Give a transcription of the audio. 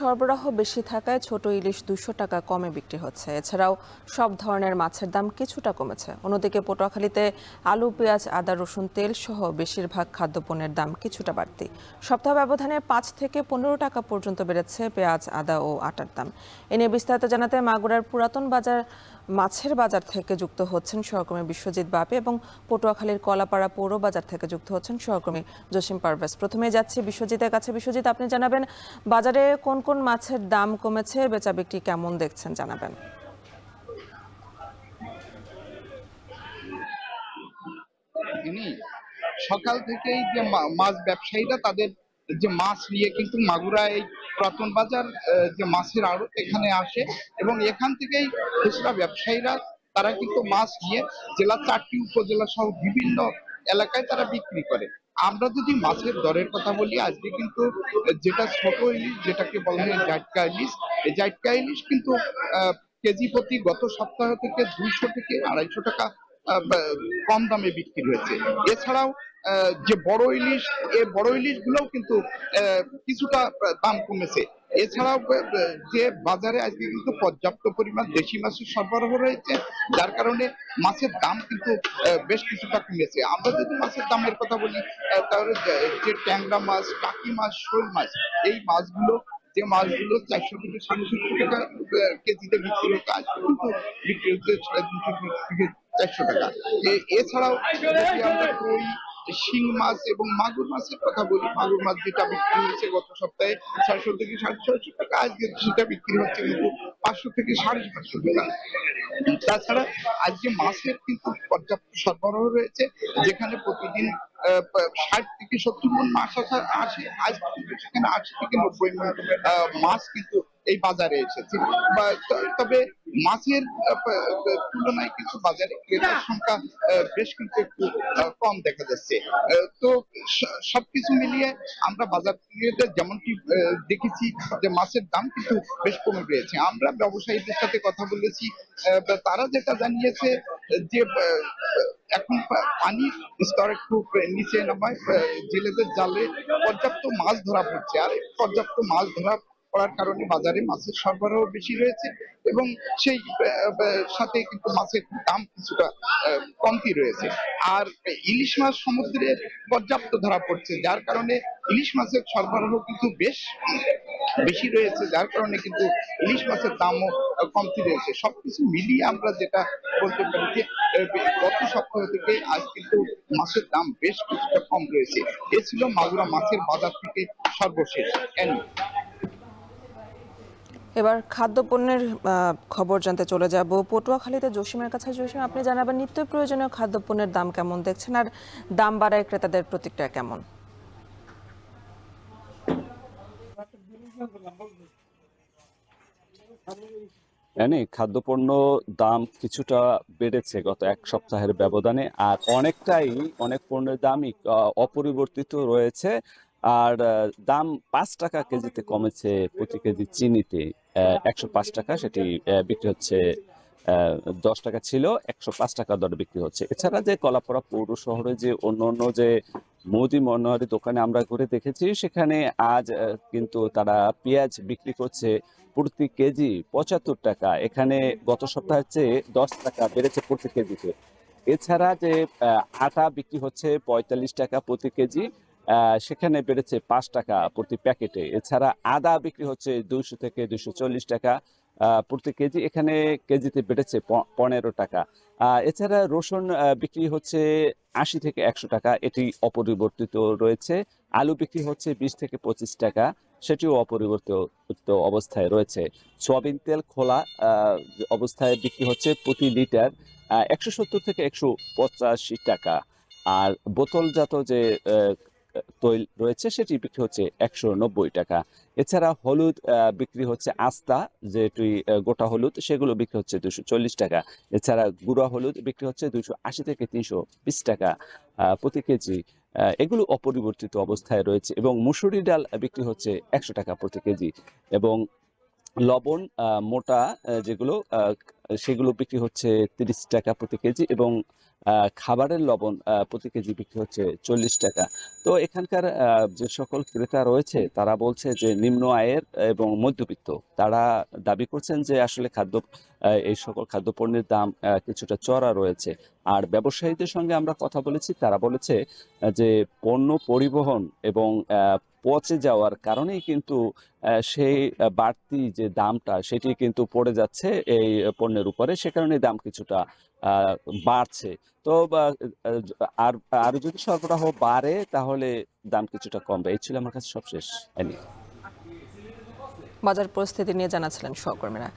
সরবরাহ বেশি থাকায় ছোট ইলিশ 200 টাকা কমে বিক্রি হচ্ছে। এছাড়াও সব ধরনের মাছের দাম কিছুটা কমেছে। অন্যদিকে পটুয়াখালীতে আলু, পেঁয়াজ, আদা, রসুন, তেল সহ বেশিরভাগ খাদ্যপণ্যের দাম কিছুটা বাড়তি। সপ্তাহ ব্যবধানে 5 থেকে 15 টাকা পর্যন্ত বেড়েছে পেঁয়াজ, আদা ও আটার দাম। এ নিয়ে বিস্তারিত জানাতে মাগুরার পুরাতন বাজার মাছের বাজার থেকে যুক্ত হচ্ছেন সহকর্মী বিশ্বজিৎ বাপি এবং পটুয়াখালীর কলাপাড়া পৌর বাজার থেকে যুক্ত হচ্ছেন সহকর্মী জসিম পারভেজ। প্রথমে যাচ্ছি বিশ্বজিতের কাছে। বিশ্বজিৎ, আপনি জানাবেন বাজারে কোন কোন মাছের দাম কমেছে, বেচা বিক্রি কেমন দেখছেন জানাবেন। সকাল থেকেই যে মাছ ব্যবসায়ীরা তাদের যে মাছ নিয়ে কিন্তু মাগুরা এই পুরাতন বাজার যে মাছের আড়ত এখানে আসে এবং এখান থেকেই খুচরা ব্যবসায়ীরা তারা কিন্তু মাছ নিয়ে জেলা 4টি উপজেলা সহ বিভিন্ন এলাকায় তারা বিক্রি করে। আমরা যদি মাছের দরের কথা বলি, আজকে কিন্তু যেটা ছোট ইলিশ যেটাকে বলা হয় জাটকা ইলিশ, এই জাটকা ইলিশ কিন্তু কেজি প্রতি গত সপ্তাহ থেকে 200 থেকে 250 টাকা কম দামে বিক্রি হয়েছে। এছাড়াও যে বড় ইলিশ, এই বড় ইলিশ গুলোও কিন্তু কিছুটা দাম কমেছে। এছাড়াও যে বাজারে আজকে কিন্তু পর্যাপ্ত পরিমাণ দেশি মাছের সরবরাহ রয়েছে, যার কারণে মাছের দাম কিন্তু বেশ কিছুটা কমেছে। আমরা যদি মাছের দামের কথা বলি, তাহলে যে ট্যাংরা মাছ, টাকি মাছ, শোল মাছ, এই মাছগুলো যে মাছগুলো 400 থেকে 750 টাকা কেজিতে বিক্রি হতো, আজকে কিন্তু বিক্রি হচ্ছে 250 থেকে 400 টাকা। এছাড়াও যদি আমরা কই, শিং মাছ এবং মাগুর মাছের কথা বলি, মাগুর মাছ যেটা বিক্রি হয়েছে গত সপ্তাহে 600 থেকে 650 টাকা, আজকে সেটা বিক্রি হচ্ছে কিন্তু 500 থেকে 550 টাকা। তাছাড়া আজকে মাছের কিন্তু পর্যাপ্ত সরবরাহ রয়েছে, যেখানে প্রতিদিন 60 থেকে 70 মণ মাছ আসে, আজ কিন্তু সেখানে 80 থেকে 90 মণ মাছ কিন্তু এই বাজারে এসেছে। তবে মাছের তুলনায় কিন্তু বাজারে ক্রেতার সংখ্যা বেশ কিন্তু একটু কম দেখা যাচ্ছে। তো সবকিছু মিলিয়ে আমরা বাজার থেকে যেমনটি দেখেছি যে মাছের দাম কিন্তু বেশ কমে পেয়েছে। আমরা ব্যবসায়ীদের সাথে কথা বলেছি, তারা যেটা জানিয়েছে যে এখন পানির স্তর একটু নিচে নামায় জেলেদের জালে পর্যাপ্ত মাছ ধরা পড়ছে, আর পর্যাপ্ত মাছ ধরা পড়ার কারণে বাজারে মাছের সরবরাহ বেশি রয়েছে এবং সেই সাথে কিন্তু মাছের দাম কিছুটা কমতি রয়েছে। আর ইলিশ মাছ সমুদ্রে পর্যাপ্ত ধরা পড়ছে, যার কারণে ইলিশ মাছের সরবরাহ কিন্তু বেশ বেশি রয়েছে, যার কারণে কিন্তু ইলিশ মাছের দামও কমতি রয়েছে। সবকিছু মিলিয়ে আমরা যেটা বলতে পারি যে গত সপ্তাহ থেকে আজ কিন্তু মাছের দাম বেশ কিছুটা কম রয়েছে। এ ছিল মাগুরা মাছের বাজার থেকে সর্বশেষ। এবার খাদ্যপণ্যের খবর জানতে চলে যাব পটুয়াখালীতে জসিমের কাছে। জসিম, আপনি জানাবেন নিত্য প্রয়োজনীয় খাদ্যপণ্যের দাম কেমন দেখছেন, আর দাম বাড়ায় ক্রেতাদের প্রতিক্রিয়া কেমন? খাদ্যপণ্য দাম কিছুটা বেড়েছে গত এক সপ্তাহের ব্যবধানে, আর অনেক পণ্যের দামই অপরিবর্তিত রয়েছে। আর দাম 5 টাকা কেজিতে কমেছে। প্রতি কেজি চিনিতে 105 টাকা, সেটি বিক্রি হচ্ছে 10 টাকা ছিল, 105 টাকা দরে বিক্রি হচ্ছে। এছাড়া যে কলাপাড়া পৌর শহরে যে অন্য যে মুদি মনোহারি দোকানে আমরা ঘুরে দেখেছি, সেখানে আজ কিন্তু তারা পেঁয়াজ বিক্রি করছে প্রতি কেজি 75 টাকা। এখানে গত সপ্তাহের চেয়ে 10 টাকা বেড়েছে প্রতি কেজিতে। এছাড়া যে আটা বিক্রি হচ্ছে 45 টাকা প্রতি কেজি, সেখানে বেড়েছে 5 টাকা প্রতি প্যাকেটে। এছাড়া আদা বিক্রি হচ্ছে 200 থেকে 240 টাকা প্রতি কেজি, এখানে কেজিতে বেড়েছে 15 টাকা। এছাড়া রসুন বিক্রি হচ্ছে 80 থেকে 100 টাকা, এটি অপরিবর্তিত রয়েছে। আলু বিক্রি হচ্ছে 20 থেকে 25 টাকা, সেটিও অপরিবর্তিত অবস্থায় রয়েছে। সয়াবিন তেল খোলা অবস্থায় বিক্রি হচ্ছে প্রতি লিটার 170 থেকে 185 টাকা। আর বোতলজাত যে তৈল রয়েছে সেটি বিক্রি হচ্ছে 190 টাকা। এছাড়া হলুদ বিক্রি হচ্ছে আস্তা, যেটি গোটা হলুদ, সেগুলো বিক্রি হচ্ছে 240 টাকা। এছাড়া গুঁড়া হলুদ বিক্রি হচ্ছে 280 থেকে 320 টাকা প্রতি কেজি। এগুলো অপরিবর্তিত অবস্থায় রয়েছে। এবং মুসুরি ডাল বিক্রি হচ্ছে 100 টাকা প্রতি কেজি। এবং লবণ মোটা যেগুলো সেগুলো বিক্রি হচ্ছে 30 টাকা প্রতি কেজি এবং খাবারের লবণ প্রতি কেজি বিক্রি হচ্ছে 40 টাকা। তো এখানকার যে সকল ক্রেতা রয়েছে তারা বলছে যে নিম্ন আয়ের এবং মধ্যবিত্ত তারা দাবি করছেন যে আসলে এই সকল খাদ্যপণ্যের দাম কিছুটা চড়া রয়েছে। আর ব্যবসায়ীদের সঙ্গে আমরা কথা বলেছি, তারা বলেছে যে পণ্য পরিবহন এবং পচে যাওয়ার কারণেই কিন্তু সেই বাড়তি যে দামটা সেটি কিন্তু পড়ে যাচ্ছে এই পণ্যের উপরে, সে কারণে দাম কিছুটা বাড়ছে। তো আর আর যদি সরবরাহ বাড়ে তাহলে দাম কিছুটা কমবে। এই ছিল আমার কাছে সবশেষ। বাজার পরিস্থিতি নিয়ে জানাচ্ছিলেন সহকর্মীরা।